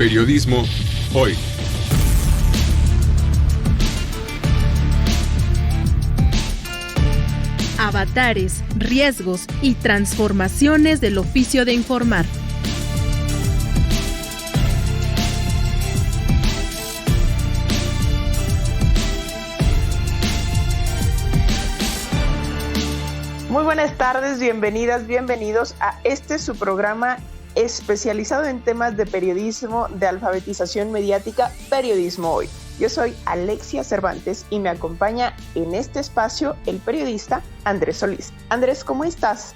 Periodismo hoy. Avatares, riesgos y transformaciones del oficio de informar. Muy buenas tardes, bienvenidas, bienvenidos a su programa especializado en temas de periodismo, de alfabetización mediática, Periodismo Hoy. Yo soy Alexia Cervantes y me acompaña en este espacio el periodista Andrés Solís. Andrés, ¿cómo estás?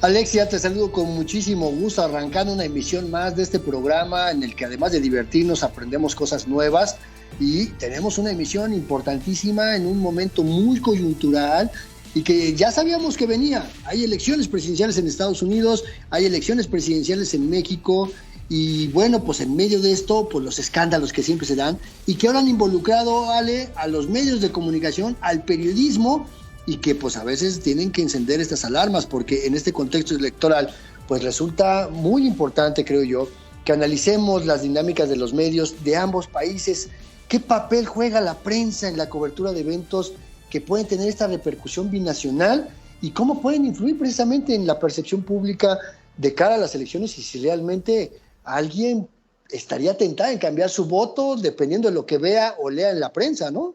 Alexia, te saludo con muchísimo gusto, arrancando una emisión más de este programa en el que además de divertirnos aprendemos cosas nuevas y tenemos una emisión importantísima en un momento muy coyuntural y que ya sabíamos que venía. Hay elecciones presidenciales en Estados Unidos, hay elecciones presidenciales en México y bueno, pues en medio de esto, pues los escándalos que siempre se dan y que ahora han involucrado, Ale, a los medios de comunicación, al periodismo y que pues a veces tienen que encender estas alarmas porque en este contexto electoral pues resulta muy importante, creo yo, que analicemos las dinámicas de los medios de ambos países, qué papel juega la prensa en la cobertura de eventos que pueden tener esta repercusión binacional y cómo pueden influir precisamente en la percepción pública de cara a las elecciones y si realmente alguien estaría tentado en cambiar su voto dependiendo de lo que vea o lea en la prensa, ¿no?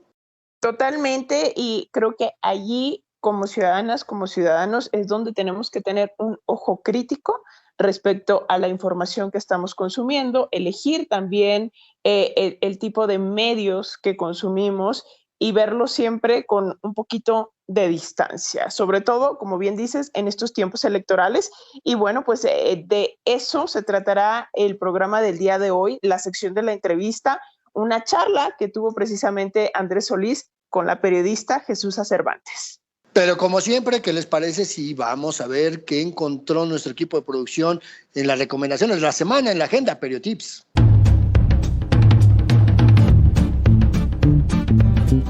Totalmente, y creo que allí como ciudadanas, como ciudadanos, es donde tenemos que tener un ojo crítico respecto a la información que estamos consumiendo, elegir también el tipo de medios que consumimos y verlo siempre con un poquito de distancia, sobre todo, como bien dices, en estos tiempos electorales. Y bueno, pues de eso se tratará el programa del día de hoy, la sección de la entrevista, una charla que tuvo precisamente Andrés Solís con la periodista Jesús Cervantes. Pero como siempre, ¿qué les parece si vamos a ver qué encontró nuestro equipo de producción en las recomendaciones de la semana en la agenda Periotips?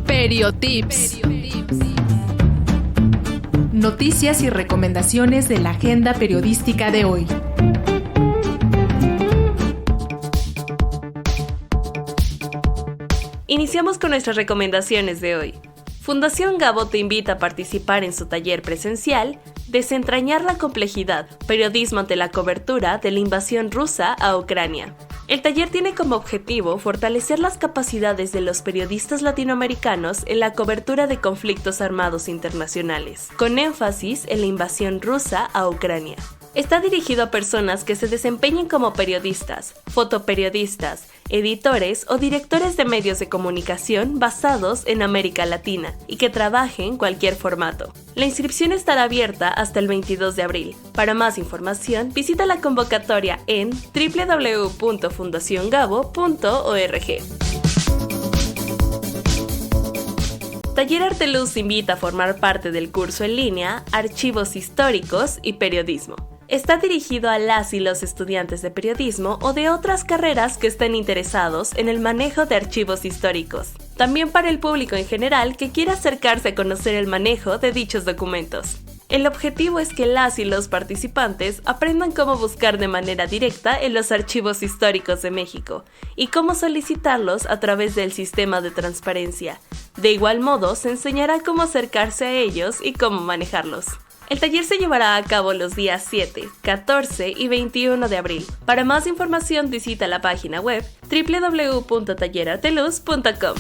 Periotips. Noticias y recomendaciones de la agenda periodística de hoy. Iniciamos con nuestras recomendaciones de hoy. Fundación Gabo te invita a participar en su taller presencial Desentrañar la complejidad, periodismo ante la cobertura de la invasión rusa a Ucrania. El taller tiene como objetivo fortalecer las capacidades de los periodistas latinoamericanos en la cobertura de conflictos armados internacionales, con énfasis en la invasión rusa a Ucrania. Está dirigido a personas que se desempeñen como periodistas, fotoperiodistas, editores o directores de medios de comunicación basados en América Latina y que trabajen en cualquier formato. La inscripción estará abierta hasta el 22 de abril. Para más información, visita la convocatoria en www.fundaciongabo.org. Taller Arteluz invita a formar parte del curso en línea Archivos Históricos y Periodismo. Está dirigido a las y los estudiantes de periodismo o de otras carreras que estén interesados en el manejo de archivos históricos. También para el público en general que quiera acercarse a conocer el manejo de dichos documentos. El objetivo es que las y los participantes aprendan cómo buscar de manera directa en los archivos históricos de México y cómo solicitarlos a través del sistema de transparencia. De igual modo, se enseñará cómo acercarse a ellos y cómo manejarlos. El taller se llevará a cabo los días 7, 14 y 21 de abril. Para más información visita la página web www.tallerarteluz.com.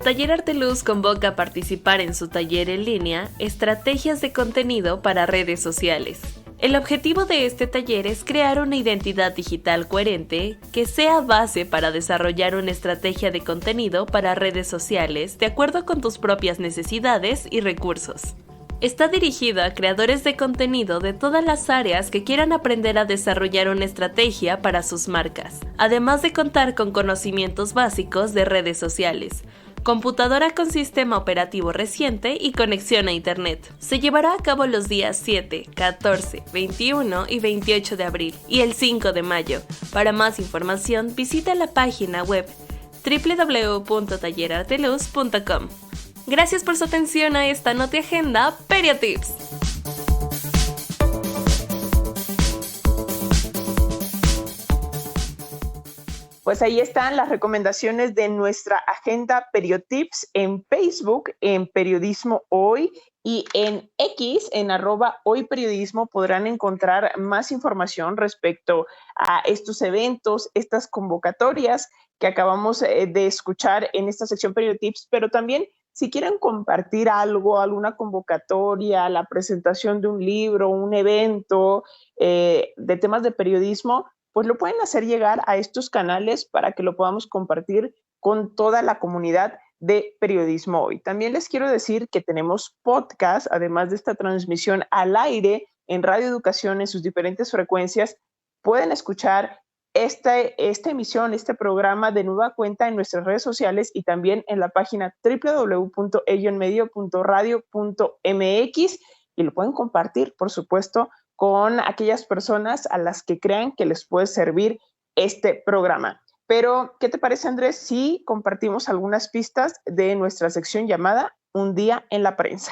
Taller Arteluz convoca a participar en su taller en línea Estrategias de contenido para redes sociales. El objetivo de este taller es crear una identidad digital coherente que sea base para desarrollar una estrategia de contenido para redes sociales de acuerdo con tus propias necesidades y recursos. Está dirigido a creadores de contenido de todas las áreas que quieran aprender a desarrollar una estrategia para sus marcas, además de contar con conocimientos básicos de redes sociales, computadora con sistema operativo reciente y conexión a Internet. Se llevará a cabo los días 7, 14, 21 y 28 de abril y el 5 de mayo. Para más información, visita la página web www.tallerarteluz.com. Gracias por su atención a esta Noti Agenda Periotips. Pues ahí están las recomendaciones de nuestra agenda Periotips en Facebook, en Periodismo Hoy, y en X, en @hoyperiodismo, podrán encontrar más información respecto a estos eventos, estas convocatorias que acabamos de escuchar en esta sección Periotips, pero también si quieren compartir algo, alguna convocatoria, la presentación de un libro, un evento de temas de periodismo, pues lo pueden hacer llegar a estos canales para que lo podamos compartir con toda la comunidad de Periodismo Hoy. También les quiero decir que tenemos podcast, además de esta transmisión al aire en Radio Educación en sus diferentes frecuencias. Pueden escuchar esta emisión, este programa de nueva cuenta en nuestras redes sociales y también en la página www.elloenmedio.radio.mx, y lo pueden compartir, por supuesto, con aquellas personas a las que crean que les puede servir este programa. Pero, ¿qué te parece, Andrés, si compartimos algunas pistas de nuestra sección llamada Un día en la prensa?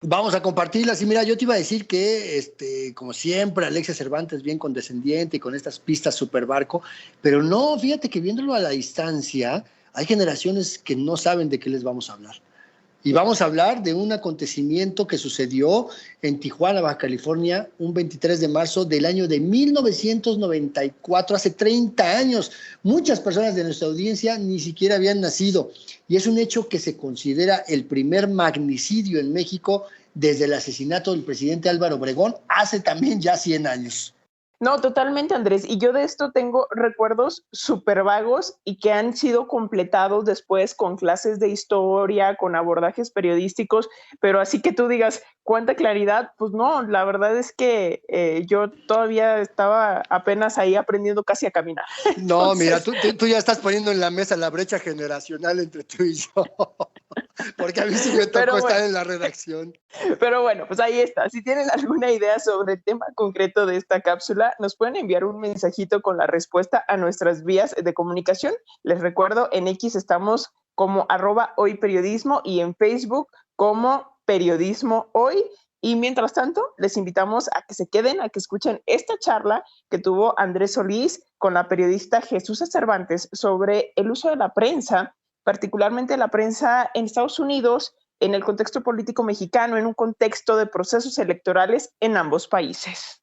Vamos a compartirlas. Y mira, yo te iba a decir que, como siempre, Alexia Cervantes bien condescendiente y con estas pistas super barco, pero no, fíjate que viéndolo a la distancia, hay generaciones que no saben de qué les vamos a hablar. Y vamos a hablar de un acontecimiento que sucedió en Tijuana, Baja California, un 23 de marzo del año de 1994, hace 30 años. Muchas personas de nuestra audiencia ni siquiera habían nacido. Y es un hecho que se considera el primer magnicidio en México desde el asesinato del presidente Álvaro Obregón hace también ya 100 años. No, totalmente, Andrés. Y yo de esto tengo recuerdos súper vagos y que han sido completados después con clases de historia, con abordajes periodísticos, pero así que tú digas, ¿cuánta claridad? Pues no, la verdad es que yo todavía estaba apenas ahí aprendiendo casi a caminar. No, mira, tú ya estás poniendo en la mesa la brecha generacional entre tú y yo, porque a mí sí me tocó estar en la redacción. Pero bueno, pues ahí está. Si tienen alguna idea sobre el tema concreto de esta cápsula, nos pueden enviar un mensajito con la respuesta a nuestras vías de comunicación. Les recuerdo, en X estamos como @hoyperiodismo y en Facebook como Periodismo Hoy. Y mientras tanto, les invitamos a que se queden, a que escuchen esta charla que tuvo Andrés Solís con la periodista Jesús Cervantes sobre el uso de la prensa, particularmente la prensa en Estados Unidos, en el contexto político mexicano, en un contexto de procesos electorales en ambos países.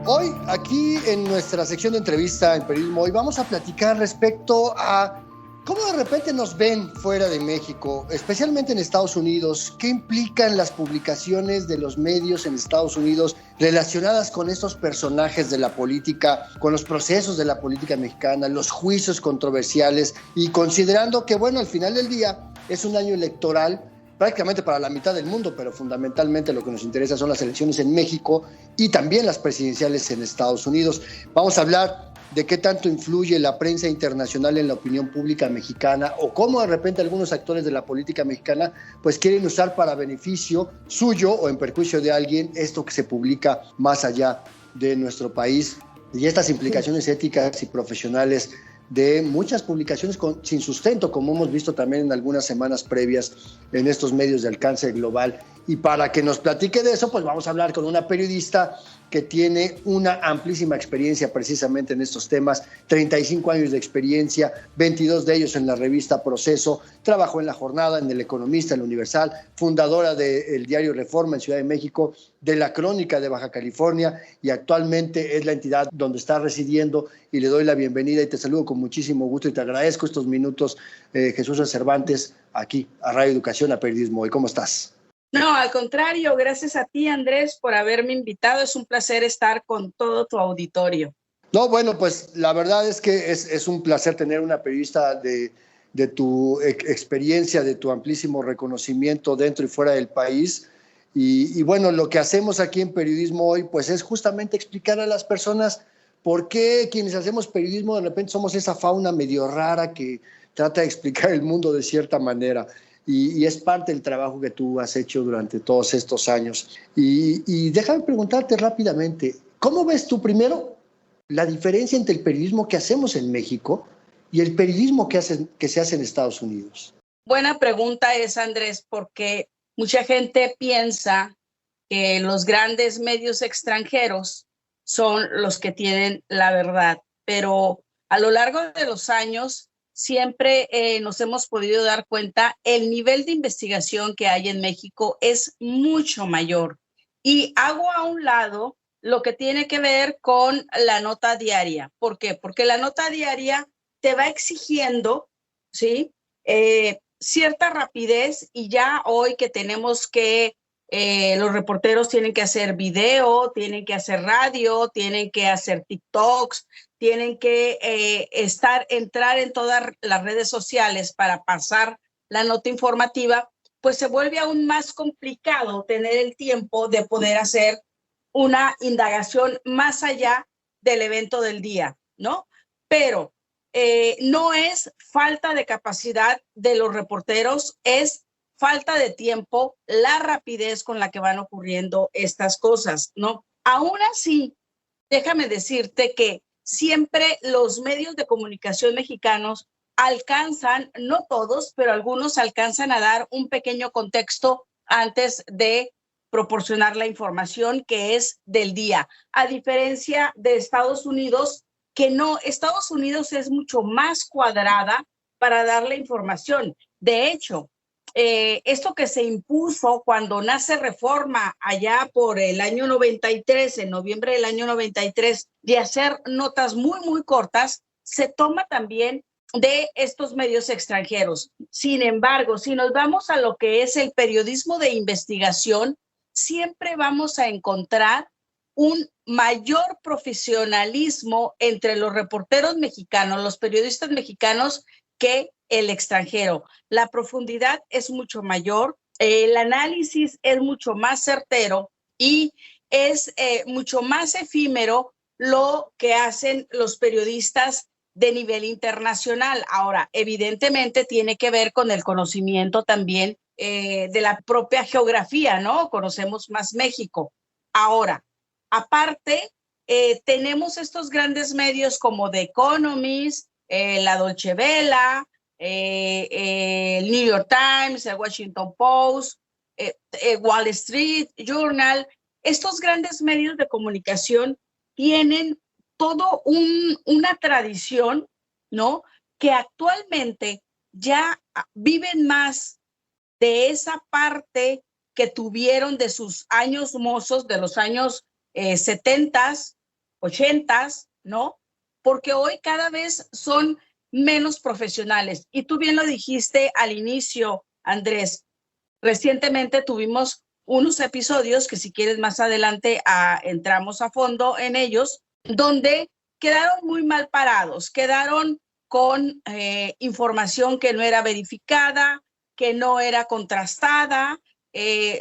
Hoy, aquí en nuestra sección de entrevista en Periodismo Hoy, vamos a platicar respecto a cómo de repente nos ven fuera de México, especialmente en Estados Unidos. ¿Qué implican las publicaciones de los medios en Estados Unidos relacionadas con estos personajes de la política, con los procesos de la política mexicana, los juicios controversiales? Y considerando que, bueno, al final del día es un año electoral prácticamente para la mitad del mundo, pero fundamentalmente lo que nos interesa son las elecciones en México y también las presidenciales en Estados Unidos. Vamos a hablar de qué tanto influye la prensa internacional en la opinión pública mexicana o cómo de repente algunos actores de la política mexicana pues quieren usar para beneficio suyo o en perjuicio de alguien esto que se publica más allá de nuestro país y estas implicaciones éticas y profesionales de muchas publicaciones sin sustento, como hemos visto también en algunas semanas previas en estos medios de alcance global. Y para que nos platique de eso, pues vamos a hablar con una periodista que tiene una amplísima experiencia precisamente en estos temas, 35 años de experiencia, 22 de ellos en la revista Proceso, trabajó en La Jornada, en El Economista, en El Universal, fundadora del diario Reforma en Ciudad de México, de La Crónica de Baja California, y actualmente es la entidad donde está residiendo, y le doy la bienvenida y te saludo con muchísimo gusto y te agradezco estos minutos, Jesús Cervantes, aquí a Radio Educación, a Periodismo Hoy. ¿Cómo estás? No, al contrario, gracias a ti, Andrés, por haberme invitado. Es un placer estar con todo tu auditorio. No, bueno, pues la verdad es que es un placer tener una periodista de tu experiencia, de tu amplísimo reconocimiento dentro y fuera del país. Y bueno, lo que hacemos aquí en Periodismo Hoy, pues es justamente explicar a las personas por qué quienes hacemos periodismo de repente somos esa fauna medio rara que trata de explicar el mundo de cierta manera. y es parte del trabajo que tú has hecho durante todos estos años. Y déjame preguntarte rápidamente, ¿cómo ves tú primero la diferencia entre el periodismo que hacemos en México y el periodismo que se hace en Estados Unidos? Buena pregunta esa, Andrés, porque mucha gente piensa que los grandes medios extranjeros son los que tienen la verdad, pero a lo largo de los años siempre nos hemos podido dar cuenta el nivel de investigación que hay en México es mucho mayor. Y hago a un lado lo que tiene que ver con la nota diaria. ¿Por qué? Porque la nota diaria te va exigiendo, ¿sí? Cierta rapidez, y ya hoy que tenemos que los reporteros tienen que hacer video, tienen que hacer radio, tienen que hacer TikToks, tienen que entrar en todas las redes sociales para pasar la nota informativa, pues se vuelve aún más complicado tener el tiempo de poder hacer una indagación más allá del evento del día, ¿no? Pero no es falta de capacidad de los reporteros, es falta de tiempo, la rapidez con la que van ocurriendo estas cosas, ¿no? Aún así, déjame decirte que siempre los medios de comunicación mexicanos alcanzan, no todos, pero algunos alcanzan a dar un pequeño contexto antes de proporcionar la información que es del día, a diferencia de Estados Unidos, que no, Estados Unidos es mucho más cuadrada para dar la información. De hecho, esto que se impuso cuando nace Reforma allá por el año 93, en noviembre del año 93, de hacer notas muy, muy cortas, se toma también de estos medios extranjeros. Sin embargo, si nos vamos a lo que es el periodismo de investigación, siempre vamos a encontrar un mayor profesionalismo entre los reporteros mexicanos, los periodistas mexicanos, que el extranjero. La profundidad es mucho mayor, el análisis es mucho más certero y es mucho más efímero lo que hacen los periodistas de nivel internacional. Ahora, evidentemente tiene que ver con el conocimiento también de la propia geografía, ¿no? Conocemos más México. Ahora, aparte, tenemos estos grandes medios como The Economist, la Deutsche Welle, el New York Times, el Washington Post, Wall Street Journal. Estos grandes medios de comunicación tienen todo una tradición, ¿no? Que actualmente ya viven más de esa parte que tuvieron de sus años mozos, de los años 70s, 80s, ¿no? Porque hoy cada vez son menos profesionales. Y tú bien lo dijiste al inicio, Andrés. Recientemente tuvimos unos episodios que si quieres más adelante entramos a fondo en ellos, donde quedaron muy mal parados, quedaron con información que no era verificada, que no era contrastada,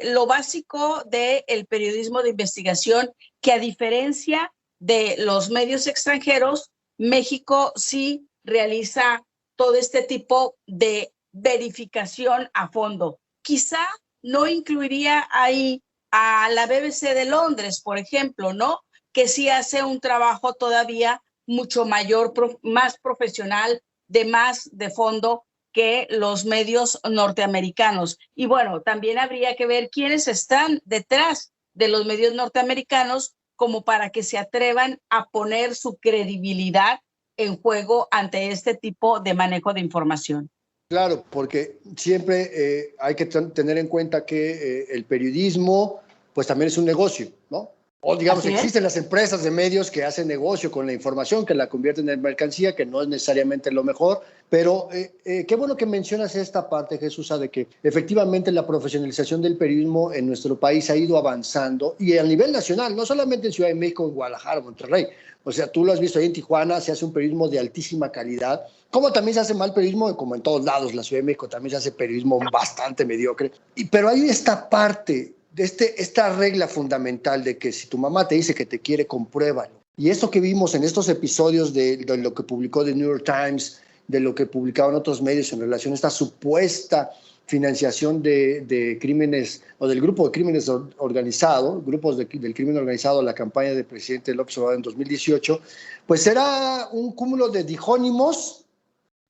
lo básico del periodismo de investigación, que a diferencia de los medios extranjeros, México sí realiza todo este tipo de verificación a fondo. Quizá no incluiría ahí a la BBC de Londres, por ejemplo, ¿no? Que sí hace un trabajo todavía mucho mayor, más profesional, de fondo que los medios norteamericanos. Y bueno, también habría que ver quiénes están detrás de los medios norteamericanos como para que se atrevan a poner su credibilidad en juego ante este tipo de manejo de información. Claro, porque siempre hay que tener en cuenta que el periodismo pues también es un negocio, ¿no? O digamos, existen las empresas de medios que hacen negocio con la información, que la convierten en mercancía, que no es necesariamente lo mejor, pero qué bueno que mencionas esta parte, Jesús, de que efectivamente la profesionalización del periodismo en nuestro país ha ido avanzando y a nivel nacional, no solamente en Ciudad de México, en Guadalajara, Monterrey. O sea, tú lo has visto ahí en Tijuana, se hace un periodismo de altísima calidad, como también se hace mal periodismo, como en todos lados, la Ciudad de México también se hace periodismo bastante mediocre. Pero hay esta parte, esta regla fundamental de que si tu mamá te dice que te quiere, compruébalo. Y esto que vimos en estos episodios de lo que publicó The New York Times, de lo que publicaban otros medios en relación a esta supuesta financiación de crímenes o del grupo de crímenes organizado, grupos del crimen organizado, la campaña del presidente López Obrador en 2018, pues era un cúmulo de dijónimos,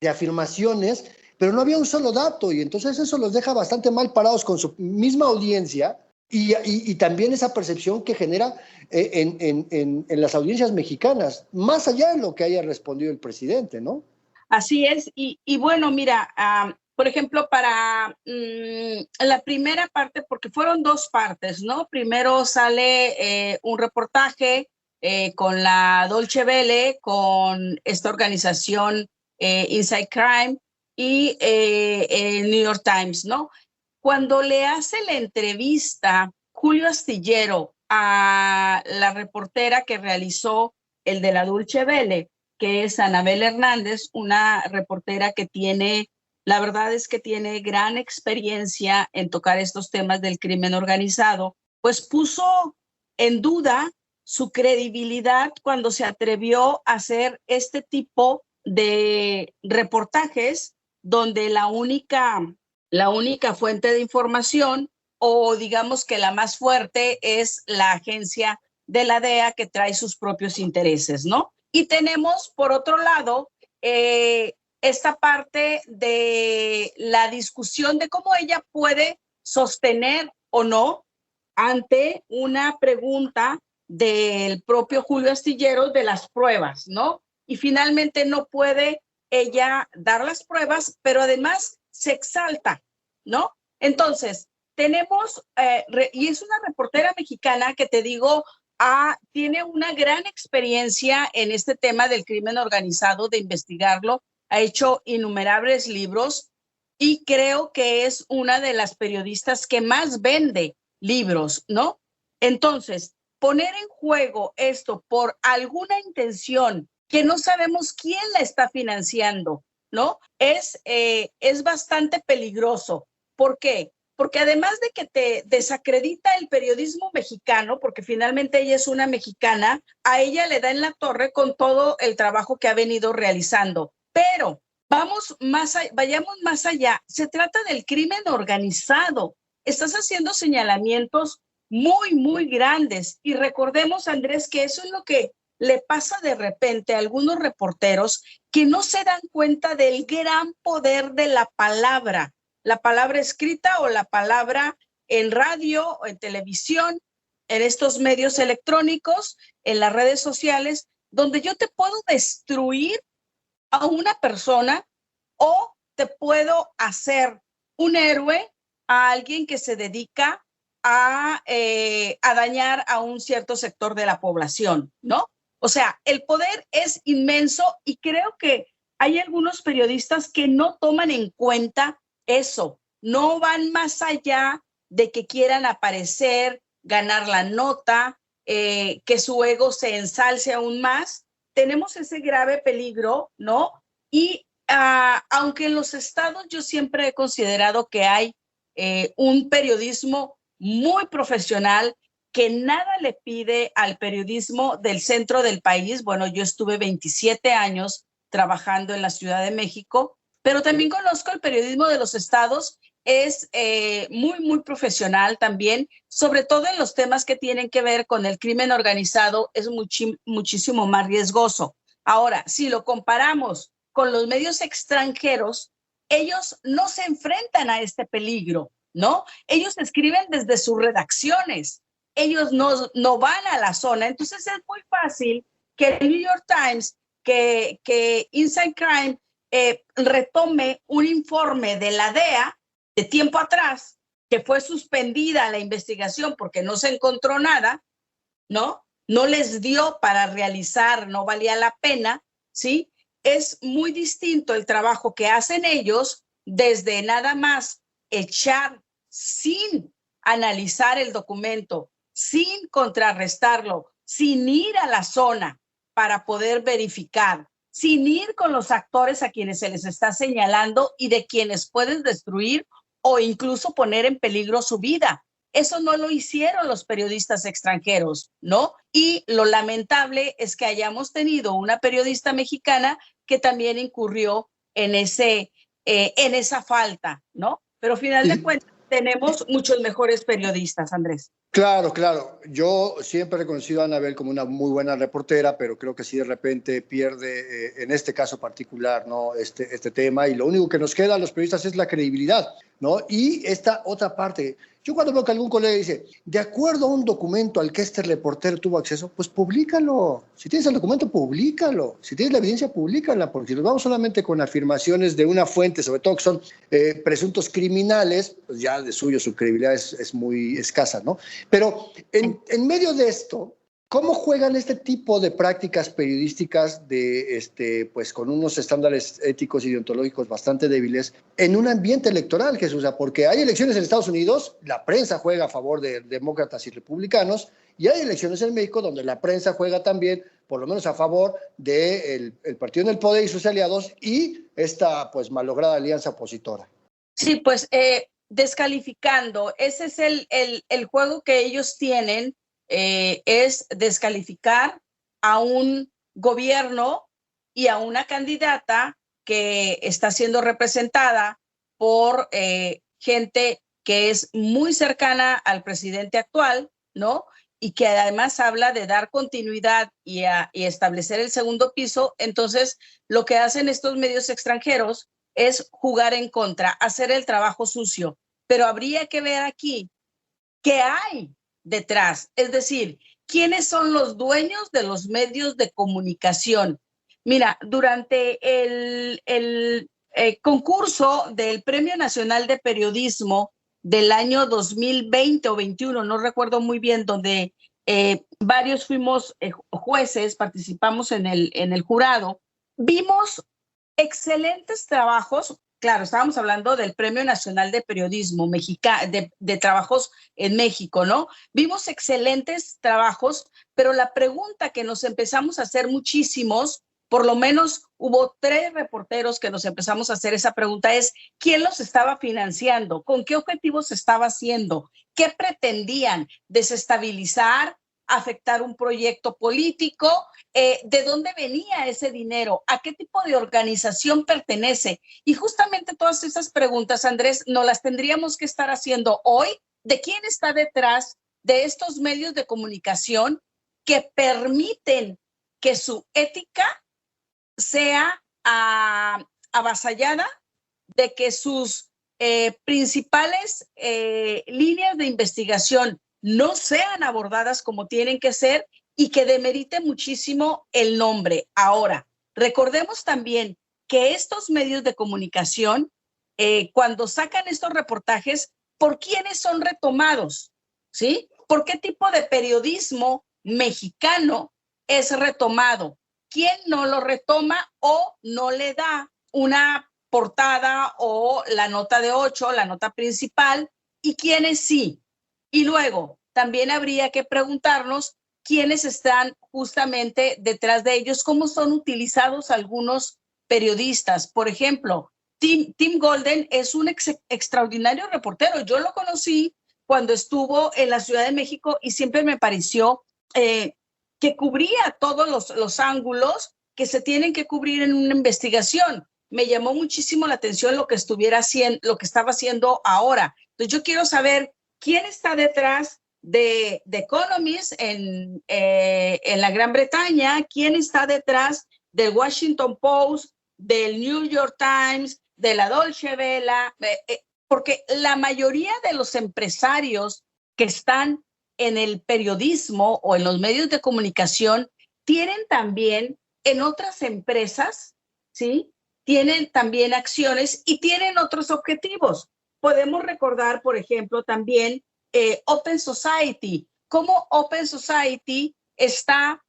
de afirmaciones, pero no había un solo dato, y entonces eso los deja bastante mal parados con su misma audiencia y también esa percepción que genera en las audiencias mexicanas, más allá de lo que haya respondido el presidente, ¿no? Así es, y bueno, mira, por ejemplo, para la primera parte, porque fueron dos partes, ¿no? Primero sale un reportaje con la Deutsche Welle, con esta organización Inside Crime y el New York Times, ¿no? Cuando le hace la entrevista Julio Astillero a la reportera que realizó el de la Deutsche Welle, que es Anabel Hernández, una reportera que la verdad es que tiene gran experiencia en tocar estos temas del crimen organizado, pues puso en duda su credibilidad cuando se atrevió a hacer este tipo de reportajes donde la única fuente de información, o digamos que la más fuerte, es la agencia de la DEA, que trae sus propios intereses, ¿no? Y tenemos, por otro lado, esta parte de la discusión de cómo ella puede sostener o no ante una pregunta del propio Julio Astillero de las pruebas, ¿no? Y finalmente no puede ella dar las pruebas, pero además se exalta, ¿no? Entonces, tenemos, y es una reportera mexicana que te digo, tiene una gran experiencia en este tema del crimen organizado, de investigarlo, ha hecho innumerables libros y creo que es una de las periodistas que más vende libros, ¿no? Entonces, poner en juego esto por alguna intención que no sabemos quién la está financiando, ¿no? Es bastante peligroso. ¿Por qué? Porque además de que te desacredita el periodismo mexicano, porque finalmente ella es una mexicana, a ella le da en la torre con todo el trabajo que ha venido realizando. Pero vayamos más allá. Se trata del crimen organizado. Estás haciendo señalamientos muy, muy grandes. Y recordemos, Andrés, que eso es lo que le pasa de repente a algunos reporteros que no se dan cuenta del gran poder de la palabra escrita o la palabra en radio o en televisión, en estos medios electrónicos, en las redes sociales, donde yo te puedo destruir a una persona o te puedo hacer un héroe a alguien que se dedica a dañar a un cierto sector de la población, ¿no? O sea, el poder es inmenso y creo que hay algunos periodistas que no toman en cuenta eso, no van más allá de que quieran aparecer, ganar la nota, que su ego se ensalce aún más. Tenemos ese grave peligro, ¿no? Y aunque en los estados yo siempre he considerado que hay un periodismo muy profesional que nada le pide al periodismo del centro del país. Bueno, yo estuve 27 años trabajando en la Ciudad de México, pero también conozco el periodismo de los estados, es muy, muy profesional también, sobre todo en los temas que tienen que ver con el crimen organizado, es muchísimo más riesgoso. Ahora, si lo comparamos con los medios extranjeros, ellos no se enfrentan a este peligro, ¿no? Ellos escriben desde sus redacciones, ellos no van a la zona, entonces es muy fácil que el New York Times, que Inside Crime retome un informe de la DEA de tiempo atrás, que fue suspendida la investigación porque no se encontró nada, ¿no? No les dio para realizar, no valía la pena, ¿sí? Es muy distinto el trabajo que hacen ellos desde nada más echar sin analizar el documento, sin contrarrestarlo, sin ir a la zona para poder verificar, sin ir con los actores a quienes se les está señalando y de quienes pueden destruir o incluso poner en peligro su vida. Eso no lo hicieron los periodistas extranjeros, ¿no? Y lo lamentable es que hayamos tenido una periodista mexicana que también incurrió en esa falta, ¿no? pero al final de cuentas tenemos muchos mejores periodistas, Andrés. Claro, claro. Yo siempre he reconocido a Anabel como una muy buena reportera, pero creo que sí de repente pierde, en este caso particular, ¿no? este tema, y lo único que nos queda a los periodistas es la credibilidad, ¿no? Y esta otra parte. Yo cuando veo que algún colega dice, de acuerdo a un documento al que este reportero tuvo acceso, pues públicalo. Si tienes el documento, públicalo. Si tienes la evidencia, públicala, porque si nos vamos solamente con afirmaciones de una fuente, sobre todo que son presuntos criminales, pues ya de suyo su credibilidad es muy escasa, ¿no? Pero en medio de esto, ¿cómo juegan este tipo de prácticas periodísticas pues con unos estándares éticos y deontológicos bastante débiles en un ambiente electoral, Jesús? Porque hay elecciones en Estados Unidos, la prensa juega a favor de demócratas y republicanos, y hay elecciones en México donde la prensa juega también, por lo menos a favor del partido en el poder y sus aliados y esta pues malograda alianza opositora. Sí, pues descalificando, ese es el juego que ellos tienen. Es descalificar a un gobierno y a una candidata que está siendo representada por gente que es muy cercana al presidente actual, ¿no? Y que además habla de dar continuidad y establecer el segundo piso. Entonces, lo que hacen estos medios extranjeros es jugar en contra, hacer el trabajo sucio. Pero habría que ver aquí qué hay detrás, es decir, ¿quiénes son los dueños de los medios de comunicación? Mira, durante el concurso del Premio Nacional de Periodismo del año 2020 o 21, no recuerdo muy bien, donde varios fuimos jueces, participamos en el jurado, vimos excelentes trabajos. Claro, estábamos hablando del Premio Nacional de Periodismo de trabajos en México, ¿no? Vimos excelentes trabajos, pero la pregunta que nos empezamos a hacer muchísimos, por lo menos hubo 3 reporteros que nos empezamos a hacer esa pregunta, es ¿quién los estaba financiando? ¿Con qué objetivos se estaba haciendo? ¿Qué pretendían? ¿Desestabilizar? ¿Afectar un proyecto político? ¿De dónde venía ese dinero? ¿A qué tipo de organización pertenece? Y justamente todas esas preguntas, Andrés, no las tendríamos que estar haciendo hoy, de quién está detrás de estos medios de comunicación que permiten que su ética sea avasallada, de que sus principales líneas de investigación no sean abordadas como tienen que ser y que demerite muchísimo el nombre. Ahora, recordemos también que estos medios de comunicación, cuando sacan estos reportajes, ¿por quiénes son retomados? ¿Sí? ¿Por qué tipo de periodismo mexicano es retomado? ¿Quién no lo retoma o no le da una portada o la nota de 8, la nota principal? ¿Y quiénes sí? Y luego, también habría que preguntarnos quiénes están justamente detrás de ellos, cómo son utilizados algunos periodistas. Por ejemplo, Tim Golden es un extraordinario reportero. Yo lo conocí cuando estuvo en la Ciudad de México y siempre me pareció que cubría todos los ángulos que se tienen que cubrir en una investigación. Me llamó muchísimo la atención lo que estaba haciendo ahora. Entonces yo quiero saber quién está detrás de The Economist en la Gran Bretaña, quién está detrás del Washington Post, del New York Times, de la Deutsche Welle, porque la mayoría de los empresarios que están en el periodismo o en los medios de comunicación tienen también en otras empresas, ¿sí? Tienen también acciones y tienen otros objetivos. Podemos recordar, por ejemplo, también Open Society, cómo Open Society está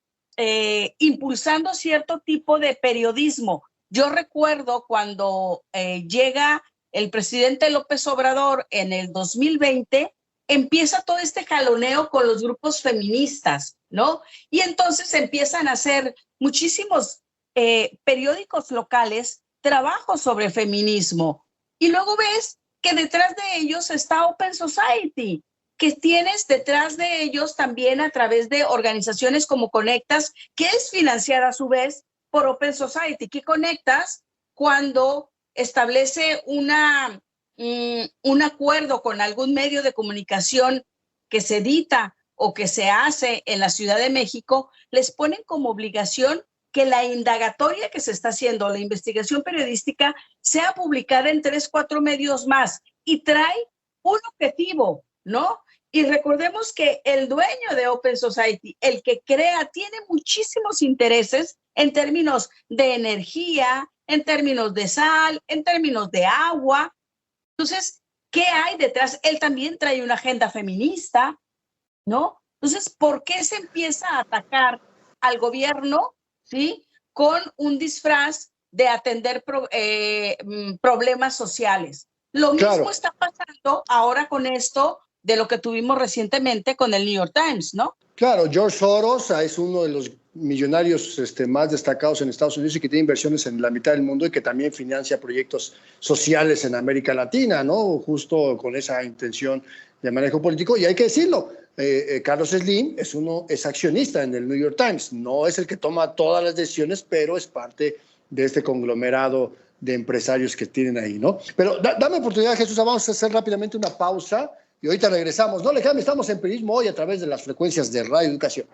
impulsando cierto tipo de periodismo. Yo recuerdo cuando llega el presidente López Obrador en el 2020, empieza todo este jaloneo con los grupos feministas, ¿no? Y entonces empiezan a hacer muchísimos periódicos locales trabajos sobre feminismo. Y luego ves que detrás de ellos está Open Society, que tienes detrás de ellos también a través de organizaciones como Conectas, que es financiada a su vez por Open Society, que Conectas cuando establece una un acuerdo con algún medio de comunicación que se edita o que se hace en la Ciudad de México, les ponen como obligación que la indagatoria que se está haciendo, la investigación periodística, sea publicada en 3, 4 medios más y trae un objetivo, ¿no? Y recordemos que el dueño de Open Society, el que crea, tiene muchísimos intereses en términos de energía, en términos de sal, en términos de agua. Entonces, ¿qué hay detrás? Él también trae una agenda feminista, ¿no? Entonces, ¿por qué se empieza a atacar al gobierno, ¿sí?, con un disfraz de atender problemas sociales? Lo mismo está pasando ahora con esto de lo que tuvimos recientemente con el New York Times, ¿no? Claro, George Soros es uno de los millonarios más destacados en Estados Unidos y que tiene inversiones en la mitad del mundo y que también financia proyectos sociales en América Latina, ¿no? Justo con esa intención de manejo político. Y hay que decirlo, Carlos Slim es accionista en el New York Times. No es el que toma todas las decisiones, pero es parte de este conglomerado de empresarios que tienen ahí, ¿no? Pero dame oportunidad, Jesús, vamos a hacer rápidamente una pausa y ahorita regresamos. No le cambie, estamos en Periodismo Hoy a través de las frecuencias de Radio Educación.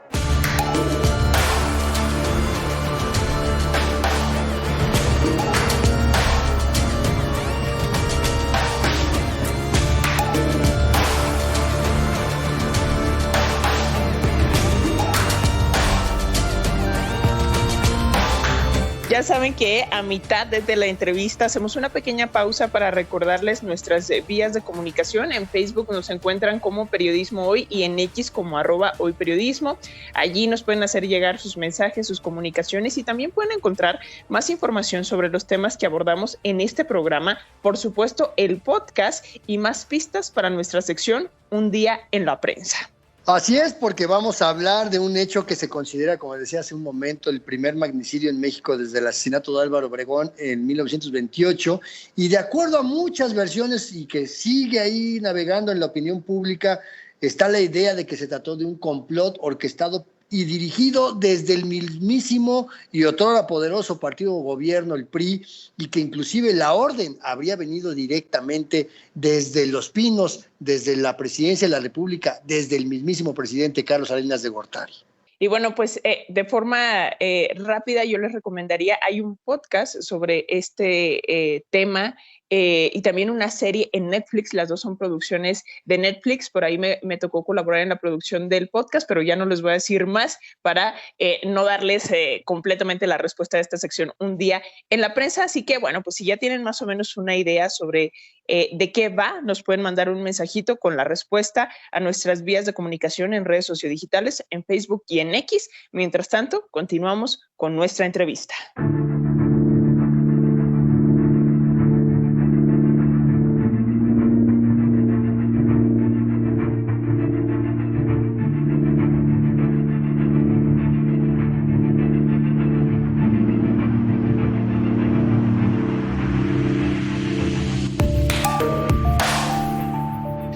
Ya saben que a mitad de la entrevista hacemos una pequeña pausa para recordarles nuestras vías de comunicación. En Facebook nos encuentran como Periodismo Hoy y en X como @hoyperiodismo. Allí nos pueden hacer llegar sus mensajes, sus comunicaciones y también pueden encontrar más información sobre los temas que abordamos en este programa. Por supuesto, el podcast y más pistas para nuestra sección Un Día en la Prensa. Así es, porque vamos a hablar de un hecho que se considera, como decía hace un momento, el primer magnicidio en México desde el asesinato de Álvaro Obregón en 1928, y de acuerdo a muchas versiones y que sigue ahí navegando en la opinión pública, está la idea de que se trató de un complot orquestado y dirigido desde el mismísimo y otrora poderoso partido gobierno, el PRI, y que inclusive la orden habría venido directamente desde Los Pinos, desde la presidencia de la República, desde el mismísimo presidente Carlos Salinas de Gortari. Y bueno, pues de forma rápida yo les recomendaría, hay un podcast sobre este tema y también una serie en Netflix, las dos son producciones de Netflix, por ahí me tocó colaborar en la producción del podcast, pero ya no les voy a decir más para no darles completamente la respuesta de esta sección Un Día en la Prensa, así que bueno, pues si ya tienen más o menos una idea sobre de qué va, nos pueden mandar un mensajito con la respuesta a nuestras vías de comunicación en redes sociodigitales, en Facebook y en X. Mientras tanto, continuamos con nuestra entrevista.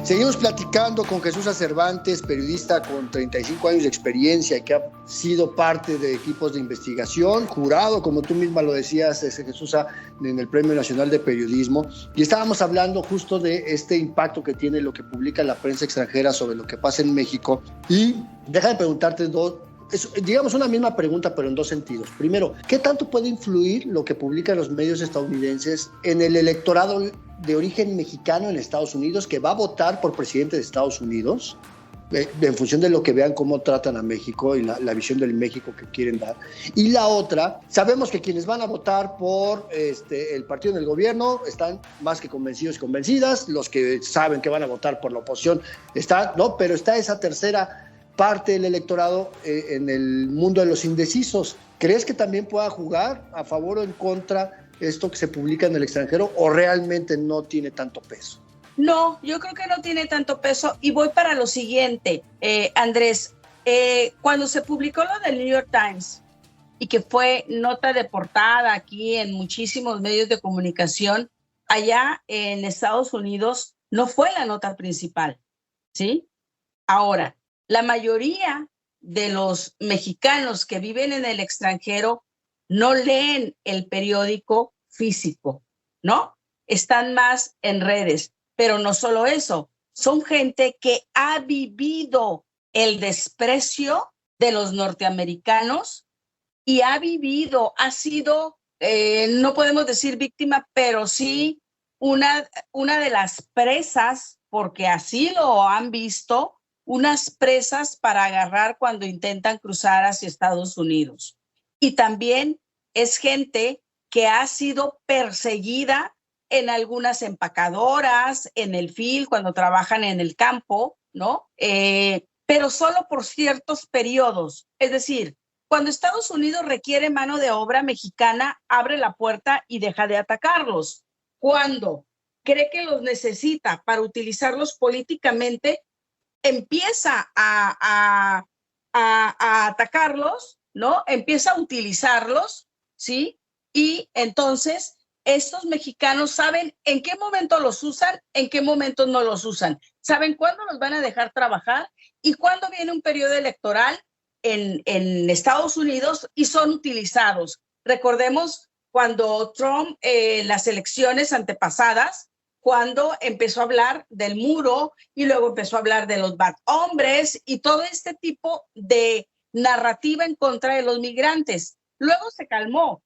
Seguimos platicando con Jesús Cervantes, periodista con 35 años de experiencia que ha sido parte de equipos de investigación, jurado, como tú misma lo decías, Jesús, en el Premio Nacional de Periodismo. Y estábamos hablando justo de este impacto que tiene lo que publica la prensa extranjera sobre lo que pasa en México. Y déjame preguntarte digamos una misma pregunta, pero en dos sentidos. Primero, ¿qué tanto puede influir lo que publican los medios estadounidenses en el electorado de origen mexicano en Estados Unidos que va a votar por presidente de Estados Unidos, en función de lo que vean cómo tratan a México y la visión del México que quieren dar? Y la otra, sabemos que quienes van a votar por el partido en el gobierno están más que convencidos y convencidas, los que saben que van a votar por la oposición están, ¿no? Pero está esa tercera parte del electorado en el mundo de los indecisos. ¿Crees que también pueda jugar a favor o en contra esto que se publica en el extranjero, o realmente no tiene tanto peso? No, yo creo que no tiene tanto peso, y voy para lo siguiente, Andrés. Cuando se publicó lo del New York Times y que fue nota de portada aquí en muchísimos medios de comunicación, allá en Estados Unidos no fue la nota principal, ¿sí? Ahora, la mayoría de los mexicanos que viven en el extranjero no leen el periódico físico, ¿no? están más en redes. Pero no solo eso, son gente que ha vivido el desprecio de los norteamericanos y ha sido, no podemos decir víctima, pero sí una de las presas, porque así lo han visto, unas presas para agarrar cuando intentan cruzar hacia Estados Unidos. Y también es gente que ha sido perseguida en algunas empacadoras, en el field, cuando trabajan en el campo, ¿no? Pero solo por ciertos periodos. Es decir, cuando Estados Unidos requiere mano de obra mexicana, abre la puerta y deja de atacarlos. Cuando cree que los necesita para utilizarlos políticamente, empieza a atacarlos, ¿no? Empieza a utilizarlos, ¿sí? Y entonces estos mexicanos saben en qué momento los usan, en qué momentos no los usan. Saben cuándo los van a dejar trabajar y cuándo viene un periodo electoral en Estados Unidos y son utilizados. Recordemos cuando Trump, las elecciones antepasadas, cuando empezó a hablar del muro y luego empezó a hablar de los bad hombres y todo este tipo de narrativa en contra de los migrantes. Luego se calmó.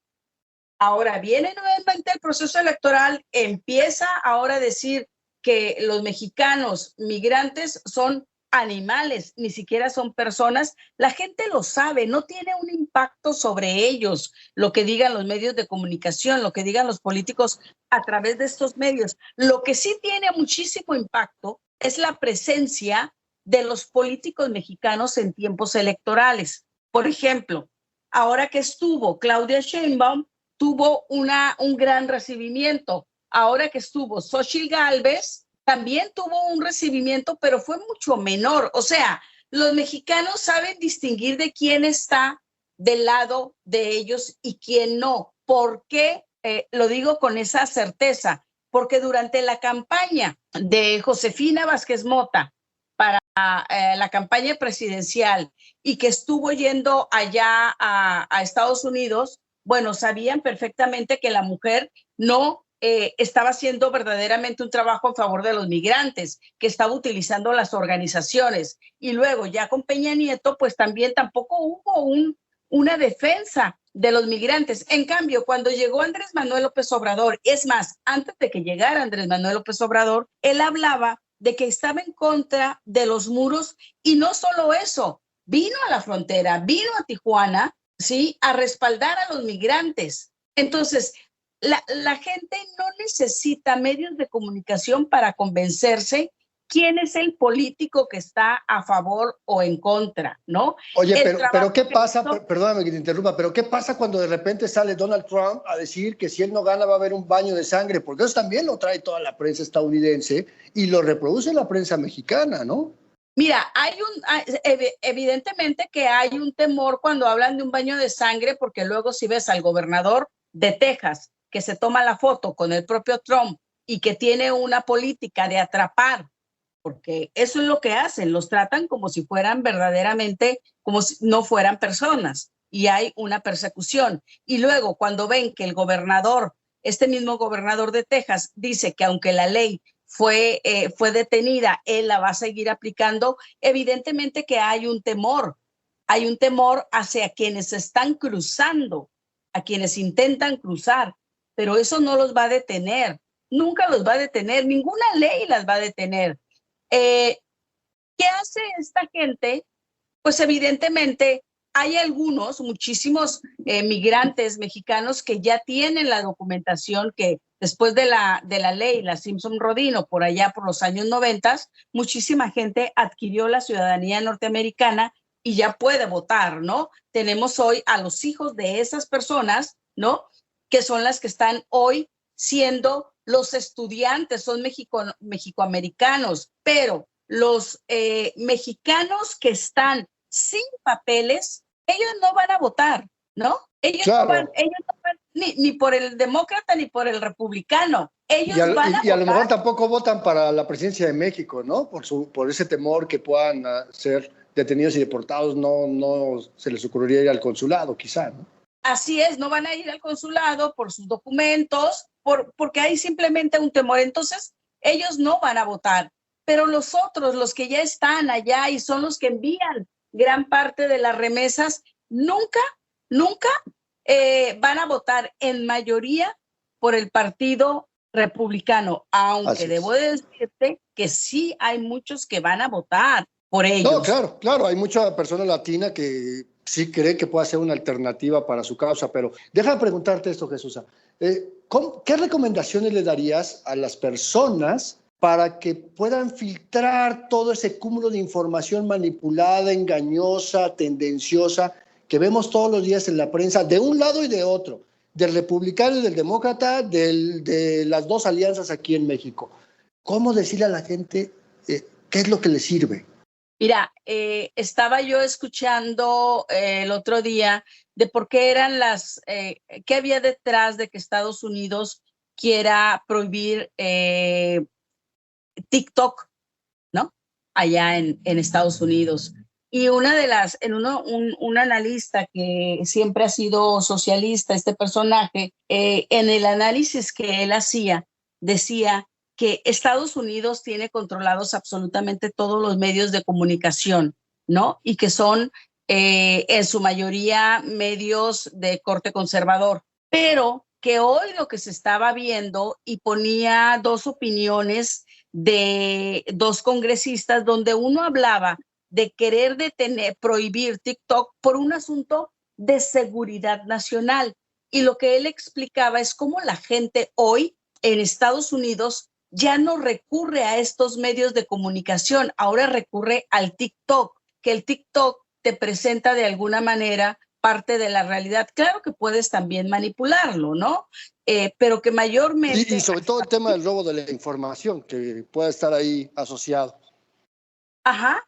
Ahora viene nuevamente el proceso electoral, empieza ahora a decir que los mexicanos migrantes son animales, ni siquiera son personas. La gente lo sabe, no tiene un impacto sobre ellos lo que digan los medios de comunicación, lo que digan los políticos a través de estos medios. Lo que sí tiene muchísimo impacto es la presencia de los políticos mexicanos en tiempos electorales. Por ejemplo, ahora que estuvo Claudia Sheinbaum, tuvo un gran recibimiento. Ahora que estuvo Xochitl Gálvez, también tuvo un recibimiento, pero fue mucho menor. O sea, los mexicanos saben distinguir de quién está del lado de ellos y quién no. ¿Por qué lo digo con esa certeza? Porque durante la campaña de Josefina Vázquez Mota para la campaña presidencial y que estuvo yendo allá a Estados Unidos, bueno, sabían perfectamente que la mujer no estaba haciendo verdaderamente un trabajo a favor de los migrantes, que estaba utilizando las organizaciones. Y luego ya con Peña Nieto, pues también tampoco hubo una defensa de los migrantes. En cambio, cuando llegó Andrés Manuel López Obrador, es más, antes de que llegara Andrés Manuel López Obrador, él hablaba de que estaba en contra de los muros y no solo eso, vino a la frontera, vino a Tijuana, ¿sí?, a respaldar a los migrantes. Entonces, la gente no necesita medios de comunicación para convencerse quién es el político que está a favor o en contra, ¿no? Oye, pero ¿qué pasa? Perdóname que te interrumpa, pero ¿qué pasa cuando de repente sale Donald Trump a decir que si él no gana va a haber un baño de sangre? Porque eso también lo trae toda la prensa estadounidense y lo reproduce la prensa mexicana, ¿no? Mira, evidentemente que hay un temor cuando hablan de un baño de sangre, porque luego si ves al gobernador de Texas que se toma la foto con el propio Trump y que tiene una política de atrapar, porque eso es lo que hacen, los tratan como si fueran verdaderamente, como si no fueran personas, y hay una persecución. Y luego cuando ven que el gobernador, este mismo gobernador de Texas, dice que aunque la ley fue detenida, él la va a seguir aplicando, evidentemente que hay un temor hacia quienes están cruzando, a quienes intentan cruzar, pero eso no los va a detener, nunca los va a detener, ninguna ley las va a detener. ¿Qué hace esta gente? Pues evidentemente hay muchísimos migrantes mexicanos que ya tienen la documentación que después de la ley, la Simpson-Rodino, por allá por los años 90, muchísima gente adquirió la ciudadanía norteamericana y ya puede votar, ¿no? Tenemos hoy a los hijos de esas personas, ¿no?, que son las que están hoy siendo los estudiantes, son mexicoamericanos, pero los mexicanos que están sin papeles, ellos no van a votar, ¿no? Ellos no van ni por el demócrata ni por el republicano. Ellos van a votar. A lo mejor tampoco votan para la presidencia de México, ¿no? Por ese temor que puedan ser detenidos y deportados, no se les ocurriría ir al consulado, quizá, ¿no? Así es, no van a ir al consulado por sus documentos porque hay simplemente un temor. Entonces, ellos no van a votar, pero los otros, los que ya están allá y son los que envían gran parte de las remesas, nunca van a votar en mayoría por el Partido Republicano, aunque debo decirte que sí hay muchos que van a votar por ellos. No, claro, hay mucha persona latina que sí cree que puede ser una alternativa para su causa, pero déjame preguntarte esto, Jesús. ¿Qué recomendaciones le darías a las personas para que puedan filtrar todo ese cúmulo de información manipulada, engañosa, tendenciosa, que vemos todos los días en la prensa, de un lado y de otro, del republicano y del demócrata, de las dos alianzas aquí en México? ¿Cómo decirle a la gente qué es lo que le sirve? Mira, estaba yo escuchando el otro día de por qué eran qué había detrás de que Estados Unidos quiera prohibir TikTok, ¿no? Allá en Estados Unidos. Y un analista que siempre ha sido socialista, este personaje, en el análisis que él hacía, decía que Estados Unidos tiene controlados absolutamente todos los medios de comunicación, ¿no? Y que son en su mayoría medios de corte conservador, pero que hoy lo que se estaba viendo, y ponía dos opiniones de dos congresistas, donde uno hablaba de querer prohibir TikTok por un asunto de seguridad nacional. Y lo que él explicaba es cómo la gente hoy en Estados Unidos ya no recurre a estos medios de comunicación, ahora recurre al TikTok, que el TikTok te presenta de alguna manera parte de la realidad. Claro que puedes también manipularlo, ¿no? Pero que mayormente... Y sobre todo el tema del robo de la información, que puede estar ahí asociado. Ajá.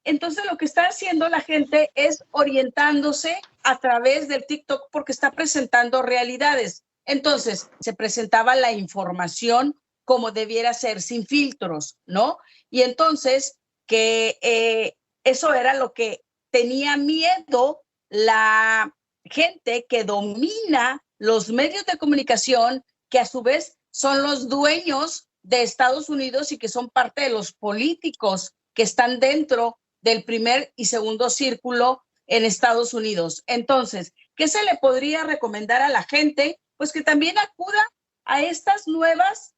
Entonces lo que está haciendo la gente es orientándose a través del TikTok porque está presentando realidades. Entonces se presentaba la información como debiera ser, sin filtros, ¿no? Y entonces que eso era lo que tenía miedo la gente que domina los medios de comunicación, que a su vez son los dueños de Estados Unidos y que son parte de los políticos que están dentro del primer y segundo círculo en Estados Unidos. Entonces, ¿qué se le podría recomendar a la gente? Pues que también acuda a estas nuevas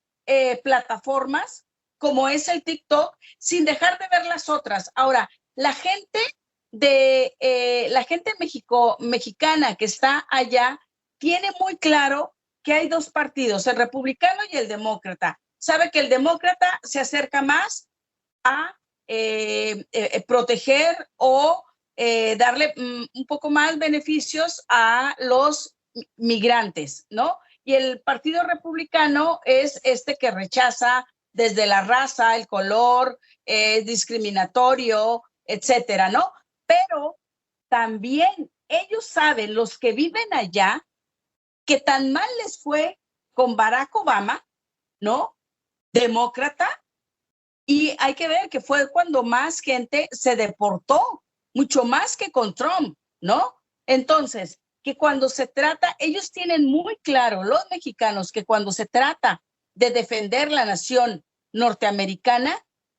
plataformas como es el TikTok, sin dejar de ver las otras. Ahora, la gente mexicana que está allá tiene muy claro que hay dos partidos, el republicano y el demócrata. Sabe que el demócrata se acerca más a proteger o darle un poco más beneficios a los migrantes, ¿no? Y el Partido Republicano es este que rechaza desde la raza, el color, discriminatorio, etcétera, ¿no? Pero también ellos saben, los que viven allá, que tan mal les fue con Barack Obama, ¿no? Demócrata, y hay que ver que fue cuando más gente se deportó, mucho más que con Trump, ¿no? Entonces, que cuando se trata, ellos tienen muy claro, los mexicanos, que cuando se trata de defender la nación norteamericana,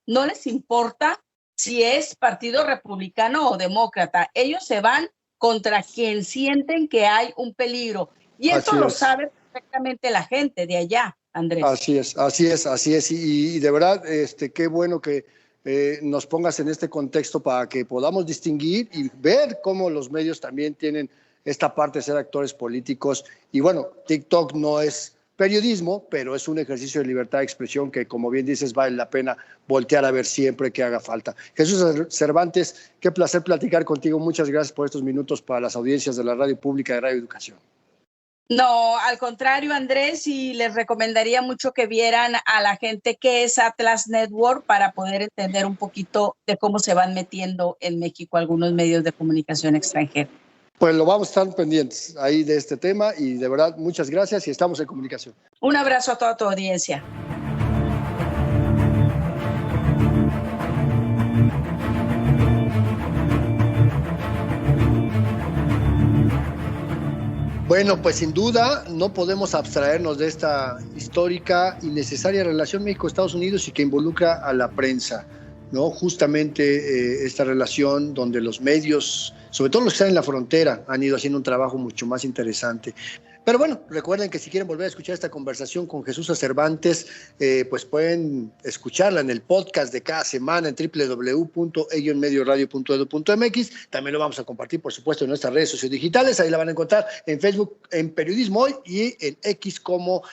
no les importa si es partido republicano o demócrata. Ellos se van contra quien sienten que hay un peligro. Y eso lo sabe perfectamente la gente de allá, Andrés. Así es. Y de verdad, qué bueno que nos pongas en este contexto para que podamos distinguir y ver cómo los medios también tienen esta parte de ser actores políticos. Y bueno, TikTok no es periodismo, pero es un ejercicio de libertad de expresión que, como bien dices, vale la pena voltear a ver siempre que haga falta. Jesús Cervantes, qué placer platicar contigo. Muchas gracias por estos minutos para las audiencias de la Radio Pública de Radio Educación. No, al contrario, Andrés, y les recomendaría mucho que vieran a la gente qué es Atlas Network para poder entender un poquito de cómo se van metiendo en México algunos medios de comunicación extranjeros. Pues lo vamos a estar pendientes ahí de este tema y de verdad muchas gracias y estamos en comunicación. Un abrazo a toda tu audiencia. Bueno, pues sin duda no podemos abstraernos de esta histórica y necesaria relación México-Estados Unidos y que involucra a la prensa, ¿no? Justamente esta relación donde los medios, sobre todo los que están en la frontera, han ido haciendo un trabajo mucho más interesante. Pero bueno, recuerden que si quieren volver a escuchar esta conversación con Jesús Cervantes, pues pueden escucharla en el podcast de cada semana en www.medioradio.edu.mx. También lo vamos a compartir, por supuesto, en nuestras redes sociodigitales. Ahí la van a encontrar en Facebook en Periodismo Hoy y en X como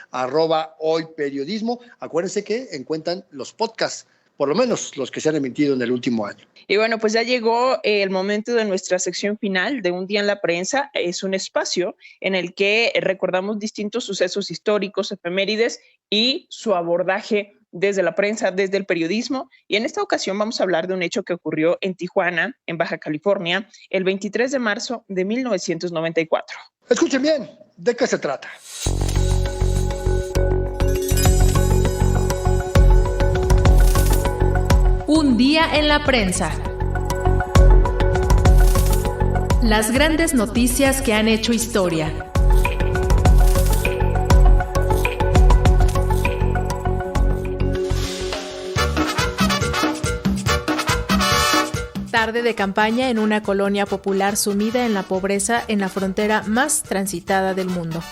@hoyperiodismo. Acuérdense que encuentran los podcasts, por lo menos los que se han emitido en el último año. Y bueno, pues ya llegó el momento de nuestra sección final de Un Día en la Prensa. Es un espacio en el que recordamos distintos sucesos históricos, efemérides y su abordaje desde la prensa, desde el periodismo. Y en esta ocasión vamos a hablar de un hecho que ocurrió en Tijuana, en Baja California, el 23 de marzo de 1994. Escuchen bien, ¿de qué se trata? Un día en la prensa. Las grandes noticias que han hecho historia. Tarde de campaña en una colonia popular sumida en la pobreza en la frontera más transitada del mundo.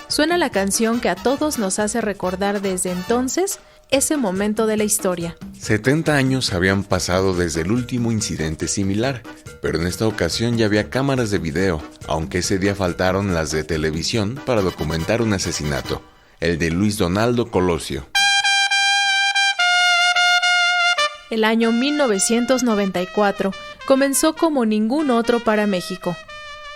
Suena la canción que a todos nos hace recordar desde entonces ese momento de la historia. 70 años habían pasado desde el último incidente similar, pero en esta ocasión ya había cámaras de video, aunque ese día faltaron las de televisión para documentar un asesinato, el de Luis Donaldo Colosio. El año 1994 comenzó como ningún otro para México.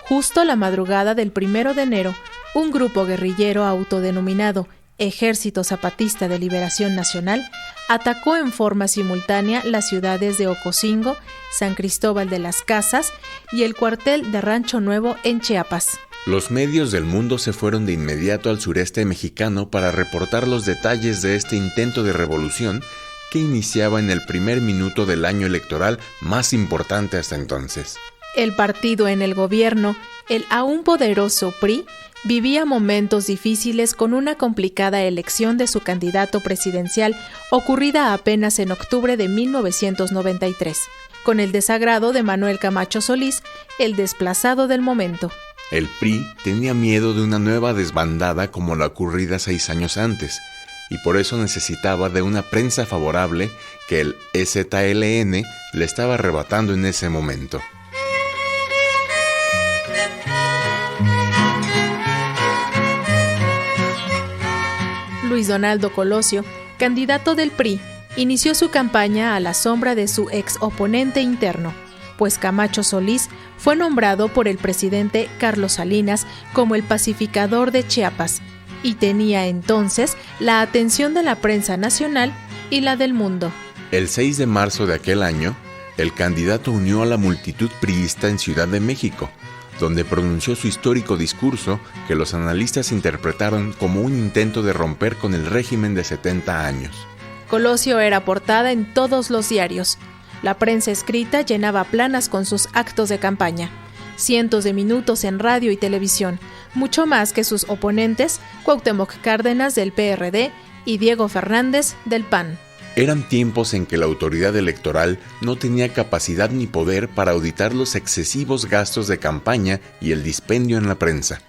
Justo la madrugada del 1 de enero, un grupo guerrillero autodenominado Ejército Zapatista de Liberación Nacional atacó en forma simultánea las ciudades de Ocosingo, San Cristóbal de las Casas y el cuartel de Rancho Nuevo en Chiapas. Los medios del mundo se fueron de inmediato al sureste mexicano para reportar los detalles de este intento de revolución que iniciaba en el primer minuto del año electoral más importante hasta entonces. El partido en el gobierno, el aún poderoso PRI, vivía momentos difíciles con una complicada elección de su candidato presidencial ocurrida apenas en octubre de 1993, con el desagrado de Manuel Camacho Solís, el desplazado del momento. El PRI tenía miedo de una nueva desbandada como la ocurrida 6 años antes, y por eso necesitaba de una prensa favorable que el EZLN le estaba arrebatando en ese momento. Luis Donaldo Colosio, candidato del PRI, inició su campaña a la sombra de su ex oponente interno, pues Camacho Solís fue nombrado por el presidente Carlos Salinas como el pacificador de Chiapas y tenía entonces la atención de la prensa nacional y la del mundo. El 6 de marzo de aquel año, el candidato unió a la multitud priista en Ciudad de México, donde pronunció su histórico discurso que los analistas interpretaron como un intento de romper con el régimen de 70 años. Colosio era portada en todos los diarios. La prensa escrita llenaba planas con sus actos de campaña. Cientos de minutos en radio y televisión, mucho más que sus oponentes, Cuauhtémoc Cárdenas del PRD y Diego Fernández del PAN. Eran tiempos en que la autoridad electoral no tenía capacidad ni poder para auditar los excesivos gastos de campaña y el dispendio en la prensa.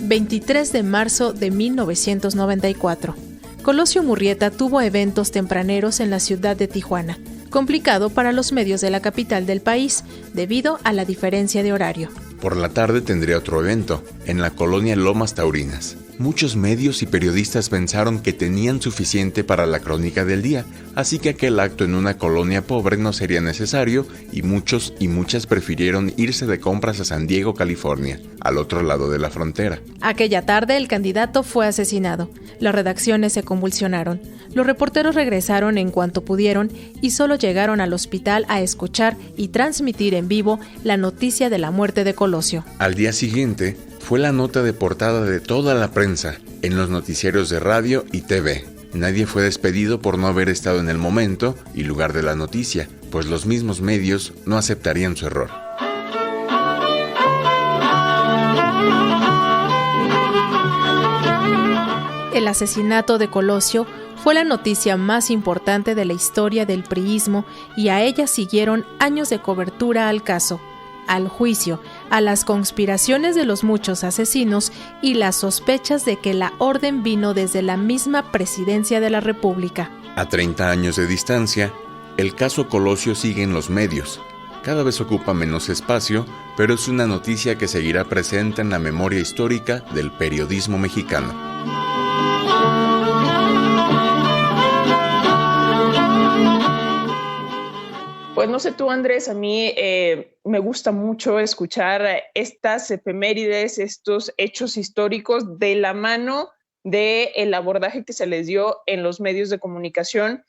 ...23 de marzo de 1994... Colosio Murrieta tuvo eventos tempraneros en la ciudad de Tijuana, complicado para los medios de la capital del país, debido a la diferencia de horario. Por la tarde tendría otro evento, en la colonia Lomas Taurinas. Muchos medios y periodistas pensaron que tenían suficiente para la crónica del día, así que aquel acto en una colonia pobre no sería necesario y muchos y muchas prefirieron irse de compras a San Diego, California, al otro lado de la frontera. Aquella tarde el candidato fue asesinado. Las redacciones se convulsionaron. Los reporteros regresaron en cuanto pudieron y solo llegaron al hospital a escuchar y transmitir en vivo la noticia de la muerte de Colosio. Al día siguiente, fue la nota de portada de toda la prensa, en los noticiarios de radio y TV. Nadie fue despedido por no haber estado en el momento y lugar de la noticia, pues los mismos medios no aceptarían su error. El asesinato de Colosio fue la noticia más importante de la historia del priismo y a ella siguieron años de cobertura al caso, al juicio, a las conspiraciones de los muchos asesinos y las sospechas de que la orden vino desde la misma presidencia de la República. A 30 años de distancia, el caso Colosio sigue en los medios. Cada vez ocupa menos espacio, pero es una noticia que seguirá presente en la memoria histórica del periodismo mexicano. Pues no sé tú, Andrés, a mí me gusta mucho escuchar estas efemérides, estos hechos históricos de la mano del abordaje que se les dio en los medios de comunicación.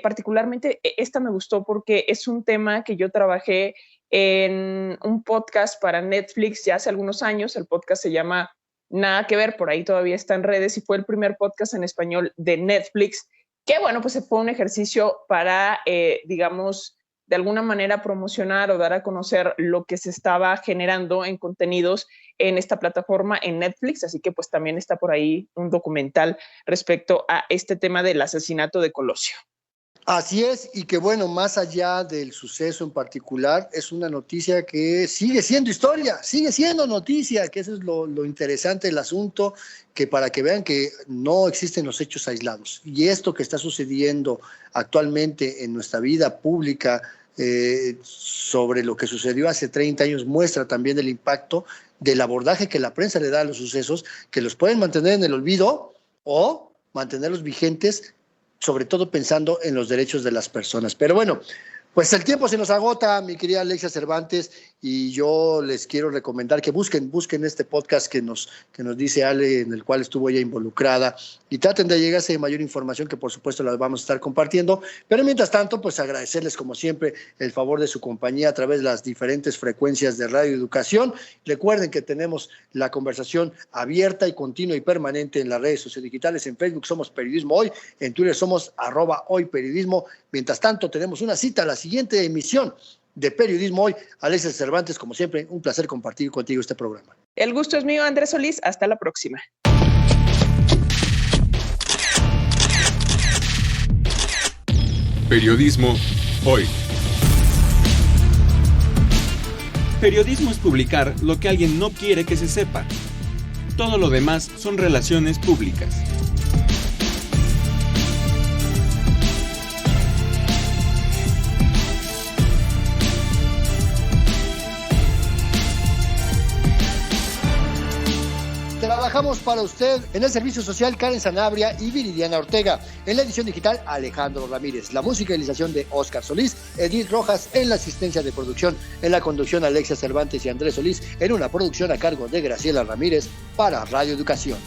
Particularmente esta me gustó porque es un tema que yo trabajé en un podcast para Netflix ya hace algunos años. El podcast se llama Nada que Ver, por ahí todavía está en redes y fue el primer podcast en español de Netflix, que bueno, pues fue un ejercicio para, digamos, de alguna manera promocionar o dar a conocer lo que se estaba generando en contenidos en esta plataforma en Netflix, así que pues también está por ahí un documental respecto a este tema del asesinato de Colosio. Así es, y que bueno, más allá del suceso en particular, es una noticia que sigue siendo historia, sigue siendo noticia, que eso es lo interesante del asunto, que para que vean que no existen los hechos aislados. Y esto que está sucediendo actualmente en nuestra vida pública sobre lo que sucedió hace 30 años muestra también el impacto del abordaje que la prensa le da a los sucesos, que los pueden mantener en el olvido o mantenerlos vigentes, sobre todo pensando en los derechos de las personas. Pero bueno, pues el tiempo se nos agota, mi querida Alexia Cervantes, y yo les quiero recomendar que busquen este podcast que nos dice Ale, en el cual estuvo ella involucrada, y traten de llegarse a mayor información, que por supuesto la vamos a estar compartiendo. Pero mientras tanto, pues agradecerles como siempre el favor de su compañía a través de las diferentes frecuencias de Radio Educación. Recuerden que tenemos la conversación abierta y continua y permanente en las redes sociodigitales. En Facebook somos Periodismo Hoy, en Twitter somos @hoyperiodismo. Mientras tanto, tenemos una cita a la siguiente emisión de Periodismo Hoy. Alexia Cervantes, como siempre, un placer compartir contigo este programa. El gusto es mío, Andrés Solís. Hasta la próxima. Periodismo Hoy. Periodismo es publicar lo que alguien no quiere que se sepa. Todo lo demás son relaciones públicas. Trabajamos para usted en el servicio social Karen Sanabria y Viridiana Ortega. En la edición digital Alejandro Ramírez. La musicalización de Óscar Solís, Edith Rojas en la asistencia de producción. En la conducción Alexia Cervantes y Andrés Solís. En una producción a cargo de Graciela Ramírez para Radio Educación.